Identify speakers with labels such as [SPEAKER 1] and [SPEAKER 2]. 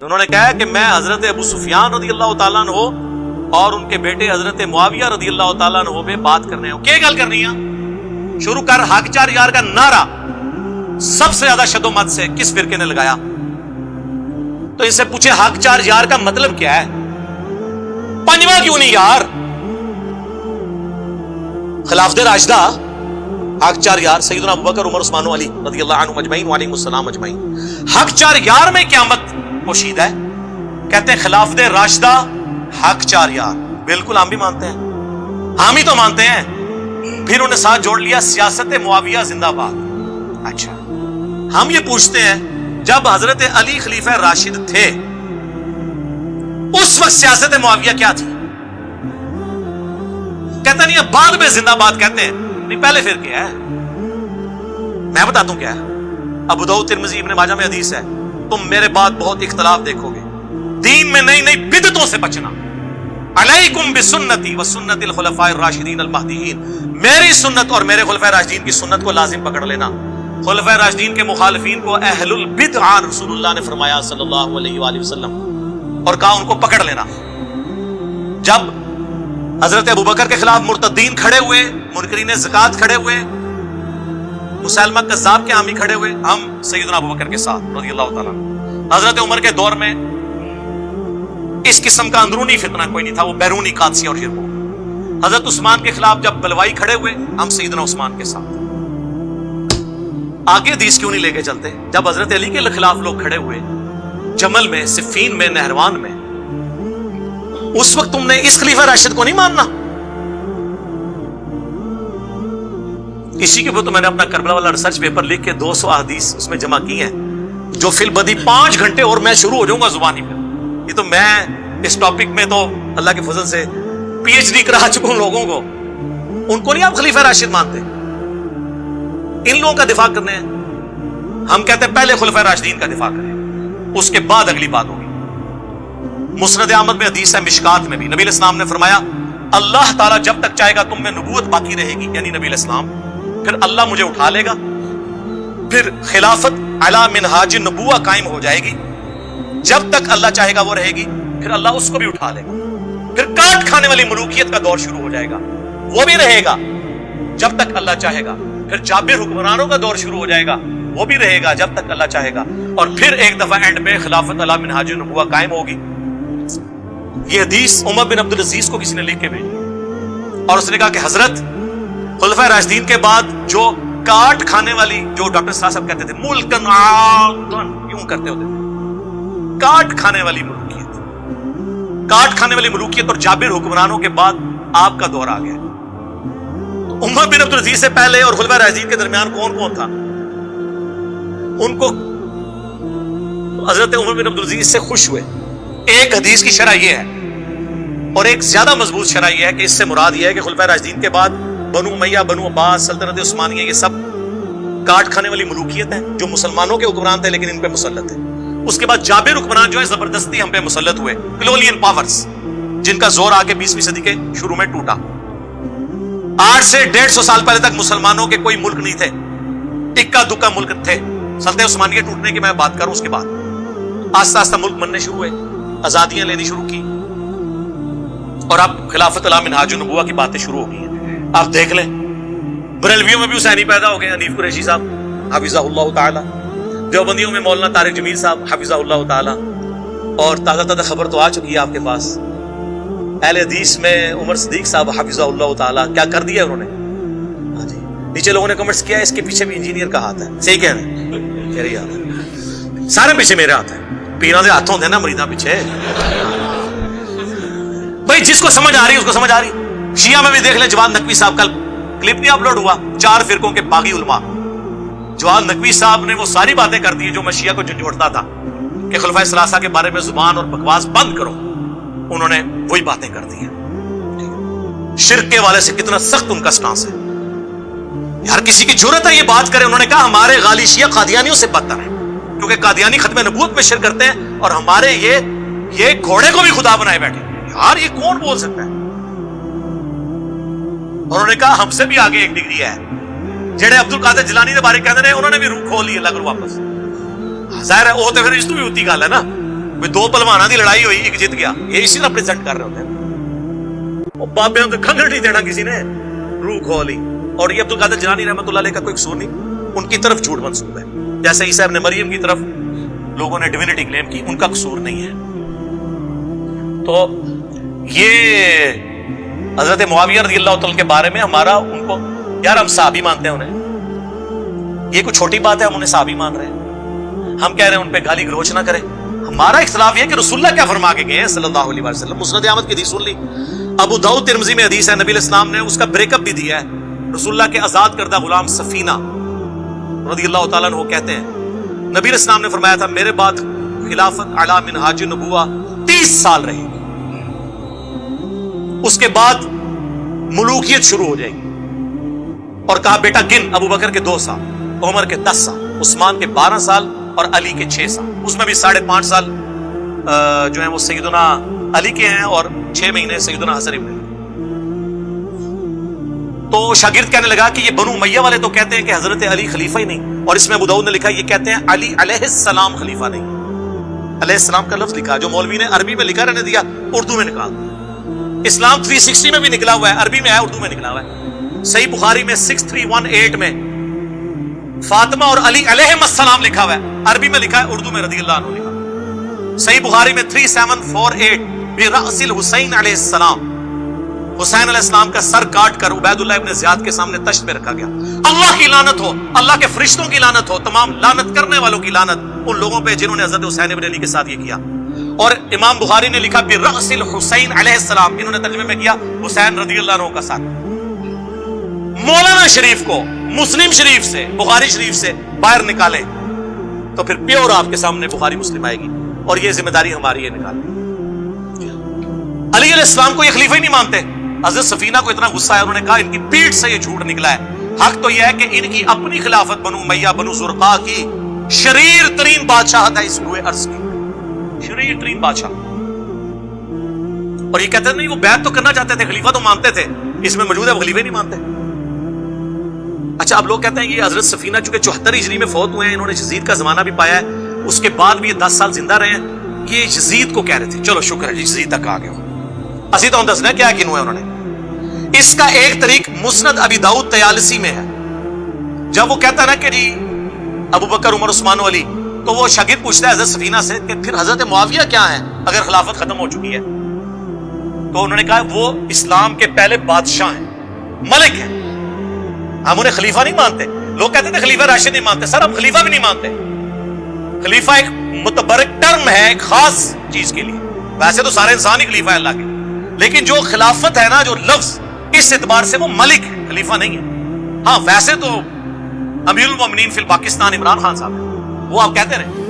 [SPEAKER 1] انہوں نے کہا کہ میں حضرت ابو سفیان رضی اللہ تعالیٰ عنہ اور ان کے بیٹے حضرت معاویہ رضی اللہ تعالیٰ عنہ میں بات کرنے ہوں. کیا گل کرنی ہے؟ شروع کر حق چار یار کا نعرہ سب سے زیادہ شد و مت سے کس فرقے نے لگایا؟ تو ان سے پوچھے حق چار یار کا مطلب کیا ہے؟ پنجواں کیوں نہیں یار؟ خلافت راشدہ حق چار یار سیدنا ابوبکر عمر عثمان و علی رضی اللہ عنہم اجمعین وعلیہم السلام اجمعین. حق چار یار میں قیامت پوشیدہ ہے. کہتے ہیں خلافت راشدہ حق چار یار. بالکل ہم بھی مانتے ہیں, ہم ہی تو مانتے ہیں. پھر انہوں نے ساتھ جوڑ لیا سیاست معاویہ زندہ باد. اچھا ہم یہ پوچھتے ہیں جب حضرت علی خلیفہ راشد تھے اس وقت سیاست معاویہ کیا تھی؟ کہتے نہیں ہے بعد میں زندہ باد کہتے ہیں. نہیں پہلے پھر کیا ہے؟ میں بتاتا ہوں کیا ہے. ابو داؤد ترمذی ابن ماجہ میں حدیث ہے, تم میرے بعد بہت اختلاف دیکھو گے, دین میں نئی نئی بدعتوں سے بچنا. علیکم بسنتی وسنت الخلفاء الراشدین المہدیین, میری سنت اور میرے خلفاء راشدین کی سنت کو لازم پکڑ لینا. خلفاء راشدین کے مخالفین کو اہل البدع رسول اللہ نے فرمایا صلی اللہ علیہ وآلہ وسلم, اور کہا ان کو پکڑ لینا. جب حضرت ابوبکر کے خلاف مرتدین کھڑے ہوئے, منکرین زکات کھڑے ہوئے, مسلمہ کذاب کے حامی کھڑے ہوئے, ہم سیدنا ابوبکر کے ساتھ رضی اللہ تعالیٰ. حضرت عمر کے دور میں اس قسم کا اندرونی فتنہ کوئی نہیں تھا, وہ بیرونی قادسیہ اور شرک. حضرت عثمان کے خلاف جب بلوائی کھڑے ہوئے, ہم سیدنا عثمان کے ساتھ. آگے حدیث کیوں نہیں لے کے چلتے؟ جب حضرت علی کے خلاف لوگ کھڑے ہوئے جمل میں, صفین میں, نہروان میں, اس وقت تم نے اس خلیفہ راشد کو نہیں ماننا. اسی کے اوپر تو میں نے اپنا کربلا والا ریسرچ پیپر لکھ کے 200 احادیث اس میں جمع کی ہیں, جو فی البدی 5 گھنٹے اور میں شروع ہو جاؤں گا زبانی پہ. یہ تو میں اس ٹاپک میں تو اللہ کے فضل سے پی ایچ ڈی کرا چکا ہوں لوگوں کو. ان کو نہیں آپ خلیفہ راشد مانتے؟ ان لوگوں کا دفاع کرنے ہیں. ہم کہتے ہیں پہلے خلفاء راشدین کا دفاع کریں, اس کے بعد اگلی بات ہوگی. مسند احمد میں حدیث ہے, مشکات میں بھی, نبی علیہ السلام نے فرمایا اللہ تعالیٰ جب تک چاہے گا تم میں نبوت باقی رہے گی, یعنی نبی علیہ السلام, پھر اللہ مجھے اٹھا لے گا, پھر خلافت علی منہاج نبوہ قائم ہو جائے گی. جب تک اللہ چاہے گا وہ رہے گی, پھر اللہ اس کو بھی اٹھا لے گا. پھر کاٹ کھانے والی ملوکیت کا دور شروع ہو جائے گا, وہ بھی رہے گا جب تک اللہ چاہے گا. پھر جابر حکمرانوں کا دور شروع ہو جائے گا, وہ بھی رہے گا جب تک اللہ چاہے گا. اور پھر ایک دفعہ اینڈ میں خلافت علی منہاج نبوہ قائم ہوگی. یہ حدیث عمر بن عبد العزیز کو کسی نے لکھ کے بھیجی, اور اس نے کہا کہ حضرت خلفاء راشدین کے بعد جو کاٹ کھانے والی, جو ڈاکٹر صاحب کہتے تھے ملکن عاقن, یوں کرتے ہوتے تھے, کاٹ کھانے والی ملوکیت, کاٹ کھانے والی ملوکیت اور جابر حکمرانوں کے بعد آپ کا دور آ گیا. عمر بن عبد العزیز سے پہلے اور خلفاء راشدین کے درمیان کون کون تھا؟ ان کو حضرت عمر بن عبد العزیز سے خوش ہوئے. ایک حدیث کی شرح یہ ہے, اور ایک زیادہ مضبوط شرح یہ ہے کہ اس سے مراد یہ ہے کہ خلفاء راشدین کے بعد بنو امیہ, بنو عباس, سلطنت عثمانیہ, یہ سب کاٹ کھانے والی ملوکیت ہیں جو مسلمانوں کے حکمران تھے لیکن ان پہ مسلط ہیں. اس کے بعد جابر حکمران جو ہے زبردستی ہم پہ مسلط ہوئے, کلونین پاورز, جن کا زور آ کے 20ویں صدی کے شروع میں ٹوٹا. 8 سے 150 سال پہلے تک مسلمانوں کے کوئی ملک نہیں تھے, اکا دکا ملک تھے. سلطنت عثمانیہ ٹوٹنے کی میں بات کروں, اس کے بعد آہستہ آہستہ ملک بننے شروع ہوئے, آزادیاں لینی شروع کی, اور اب خلافت علی منہاج النبوہ کی باتیں شروع ہو گئی ہیں. آپ دیکھ لیں بریلویوں میں بھی حسینی پیدا ہو گئے, حنیف قریشی صاحب حفظہ اللہ تعالی, دیوبندیوں میں مولانا طارق جمیل صاحب حفظہ اللہ تعالی, اور تازہ تازہ خبر تو آ چکی ہے آپ کے پاس, اہل حدیث میں عمر صدیق صاہب حفظہ اللہ تعالی, کیا کر دیا انہوں نے. ہاں جی, نیچے لوگوں نے کمنٹس کیا اس کے پیچھے بھی انجینئر کا ہاتھ ہے. صحیح کہہ رہے ہیں, میرے ہاتھ ہے, سارے پیچھے میرے ہاتھ ہے, پیروں کے ہاتھوں ہوتے ہیں نا مریداں پیچھے. بھائی جس کو سمجھ آ رہی اس کو سمجھ آ رہی. شیعہ میں بھی دیکھ لیں, جواد نقوی صاحب, کل کلپ نہیں اپلوڈ ہوا, 4 فرقوں کے باغی علماء, جواد نقوی صاحب نے وہ ساری باتیں کر دی جو میں شیعہ کو جھنجھوڑتا تھا کہ خلفائے ثلاثہ کے بارے میں زبان اور بکواس بند کرو. انہوں نے وہی باتیں کر دی ہیں. شرک کے والے سے کتنا سخت ان کا سٹانس ہے. یار کسی کی جرت ہے یہ بات کرے. انہوں نے کہا ہمارے غالی شیعہ قادیانیوں سے بدتر ہیں, کیونکہ قادیانی ختم نبوت میں شرک کرتے ہیں, اور ہمارے یہ گھوڑے کو بھی خدا بنائے بیٹھے. یار یہ کون بول سکتا ہے؟ انہوں نے کہا ہم سے بھی آگے ایک ڈگری ہے. جڑے عبد القادر جیلانی کے بارے کہتے ہیں انہوں نے بھی روح کھول لی اللہ کو واپس. ظاہر ہے وہ تو پھر اس تو بھی ہوتی گل ہے نا, دو پہلوانوں کی لڑائی ہوئی، ایک جیت گیا، یہ اسی ریپرزینٹ کر رہے ہوتے ہیں. وہ بابیوں کو کھنگڑ نہیں دینا کسی نے، روح کھولی. اور یہ عبدالقادر جیلانی رحمۃ اللہ علیہ کا کوئی قصور نہیں، ان کی طرف جھوٹ منسوب ہے. جیسے عیسیٰ ابن مریم کی طرف لوگوں نے ڈیوینٹی کلیم کی، ان کا قصور نہیں ہے. تو یہ حضرت معاویہ رضی اللہ تعالیٰ کے بارے میں ہمارا ان کو، یار ہم صحابی مانتے ہیں انہیں، یہ کوئی چھوٹی بات ہے ہم انہیں صحابی مان رہے ہیں. ہم کہہ رہے ہیں ان پہ گالی گلوچ نہ کریں. ہمارا اختلاف یہ ہے کہ رسول اللہ کیا فرما کے گئے ہیں صلی اللہ علیہ وسلم. مسند احمد کی حدیث سن لی، ابو داؤد ترمذی میں حدیث ہے، نبی علیہ السلام نے اس کا بریک اپ بھی دیا ہے. رسول اللہ کے آزاد کردہ غلام سفینہ رضی اللہ تعالیٰ عنہ کہتے ہیں نبی علیہ السلام نے فرمایا تھا میرے بعد خلافت علی منہاج النبوہ 30 سال رہے گی، اس کے بعد ملوکیت شروع ہو جائے گی. اور کہا بیٹا گن، ابو بکر کے 2 سال، عمر کے 10 سال، عثمان کے 12 سال اور علی کے 6 سال. اس میں بھی 5.5 سال جو ہیں وہ سیدنا علی کے ہیں اور 6 مہینے سیدنا حسن ابن. تو شاگرد کہنے لگا کہ یہ بنو امیہ والے تو کہتے ہیں کہ حضرت علی خلیفہ ہی نہیں، اور اس میں ابو داؤد نے لکھا یہ کہتے ہیں علی علیہ السلام خلیفہ نہیں. علیہ السلام کا لفظ لکھا، جو مولوی نے عربی میں لکھا رہنے دیا، اردو میں نکال دیا. اسلام 360 میں بھی نکلا ہوا ہے، عربی میں ہے، اردو میں نکلا ہوا ہے. صحیح بخاری میں 6318 میں فاطمہ اور علی علیہ السلام لکھا ہوا ہے، عربی میں لکھا ہے، اردو میں رضی اللہ عنہ لکھا. صحیح بخاری میں 3748 برأس الحسین علیہ السلام، حسین علیہ السلام کا سر کاٹ کر عبید اللہ ابن زیاد کے سامنے تشت میں رکھا گیا. اللہ کی لعنت ہو، اللہ کے فرشتوں کی لعنت ہو، تمام لعنت کرنے والوں کی لعنت ان لوگوں پہ جنہوں نے حضرت حسین ابن علی کے ساتھ یہ کیا. اور امام بخاری نے لکھا برأس الحسین علیہ السلام، انہوں نے ترجمے میں کیا حسین رضی اللہ عنہ کا ساتھ. مولانا شریف کو مسلم شریف سے، بخاری شریف سے باہر نکالے تو پھر پیور آپ کے سامنے بخاری مسلم آئے گی، اور یہ ذمہ داری ہماری ہے نکالنے. علی علیہ السلام کو یہ خلیفہ ہی نہیں مانتے. حضرت سفینہ کو اتنا غصہ ہے، انہوں نے کہا ان کی پیٹھ سے یہ جھوٹ نکلا ہے. حق تو یہ ہے کہ ان کی اپنی خلافت بنو امیہ بنو زرقا کی شریر ترین بادشاہت ہے اس روئے ارض کی، شریر ترین بادشاہ. اور یہ کہتے ہیں نہیں وہ بیعت تو کرنا چاہتے تھے، خلیفہ تو مانتے تھے، اس میں موجود ہے وہ خلیفہ نہیں مانتے. اچھا اب لوگ کہتے ہیں یہ حضرت سفینہ چونکہ 74 ہجری میں فوت ہوئے ہیں، انہوں نے یزید کا زمانہ بھی پایا ہے، اس کے بعد بھی یہ 10 سال زندہ رہے ہیں، یہ یزید کو کہہ رہے تھے. چلو شکر ہے یزید تک آ گئے ہو. اسی تو ہم دسنا کیا کن ہوئے انہوں نے. اس کا ایک طریق مسند ابی داؤد طیالسی میں ہے. جب وہ کہتا ہے نا کہ جی ابو بکر عمر عثمان و علی، تو وہ شاگرد پوچھتا ہے حضرت سفینہ سے کہ پھر حضرت معاویہ کیا ہے اگر خلافت ختم ہو چکی ہے؟ تو انہوں نے کہا وہ اسلام کے پہلے بادشاہ ہیں، ملک ہیں، ہم انہیں خلیفہ نہیں مانتے. لوگ کہتے تھے خلیفہ راشد نہیں مانتے، سر ہم خلیفہ بھی نہیں مانتے. خلیفہ ایک متبرک ٹرم ہے ایک خاص چیز کے لیے، ویسے تو سارے انسان ہی خلیفہ ہے اللہ کے، لیکن جو خلافت ہے نا، جو لفظ، اس اعتبار سے وہ ملک ہے، خلیفہ نہیں ہے. ہاں ویسے تو امیر المومنین فی الپاکستان عمران خان صاحب ہیں، وہ آپ کہتے رہے